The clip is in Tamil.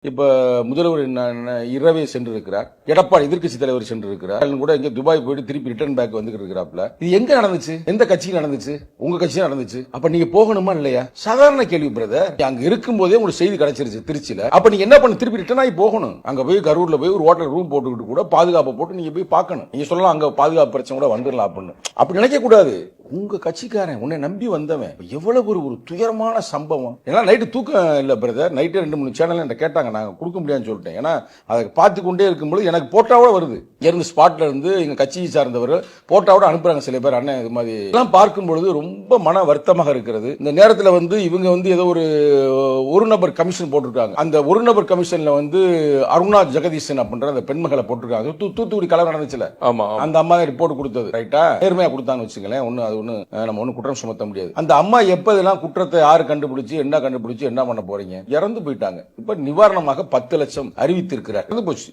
இப்ப முதல்வர் இரவே சென்றிருக்கிறார், எடப்பாடி எதிர்க்கட்சி தலைவர் சென்றிருக்கிறார், கூட இங்க துபாய் போயிட்டு திருப்பி ரிட்டர்ன் பேக் வந்து இருக்கிறாப்ல. இது எங்க நடந்துச்சு? எந்த கட்சிக்கு நடந்துச்சு? உங்க கட்சியா நடந்துச்சு. அப்ப நீங்க போகணுமா இல்லையா? சாதாரண கேள்வி பிரதர். அங்க இருக்கும் போதே உங்களுக்கு செய்தி கிடைச்சிருச்சு திருச்சியில. அப்ப நீங்க என்ன பண்ண? திருப்பி ரிட்டர்ன் ஆகி போகணும். அங்க போய் கரூர்ல போய் ஒரு ஹோட்டல் ரூம் போட்டுக்கிட்டு கூட பாதுகாப்பு போட்டு நீங்க போய் பார்க்கணும். நீங்க சொல்லலாம் அங்க பாதுகாப்பு பிரச்சனை கூட வந்துடலாம் அப்படின்னு. அப்படி நினைக்க கூடாது. உங்க கட்சிக்காரன் உன்னை நம்பி வந்தவன் எவ்வளவு ஒரு துயரமான சம்பவம். ஏன்னா நைட்டு தூக்கம் இல்ல பிரதர். நைட்டு 2-3 சேனல் என்கிட்ட கேட்டாங்க, நாங்க கொடுக்க முடியாதுன்னு சொல்லிட்டேன். ஏன்னா அதை பார்த்து கொண்டே இருக்கும்போது எனக்கு போட்டாவோட வருது. இருந்து ஸ்பாட்ல இருந்து எங்க கட்சியை சார்ந்தவர்கள் போட்டாவோட அனுப்புறாங்க சில பேர். அண்ணன் இது மாதிரி எல்லாம் பார்க்கும் பொழுது ரொம்ப மன வருத்தமாக இருக்கிறது. இந்த நேரத்தில் இவங்க ஏதோ ஒரு நபர் கமிஷன் போட்டிருக்காங்க. அந்த ஒரு நபர் கமிஷன்ல அருணா ஜெகதீசன் அப்படின்ற அந்த பெண்மகளை போட்டிருக்காங்க. தூத்துக்குடி கலவரம் நடந்துச்சுல, அந்த அம்மா ரிப்போர்ட் கொடுத்தது ரைட்டா, நேர்மையா கொடுத்தான்னு வச்சுங்களேன். நம்ம குற்றம் சுமத்த முடியாது. அந்த அம்மா எப்பதெல்லாம் குற்றத்தை யாரு கண்டுபிடிச்சு என்ன பண்ண போறீங்க? இறந்து போயிட்டாங்க. இப்ப நிவாரணமாக 10 லட்சம் அறிவித்திருக்கிறார். போச்சு.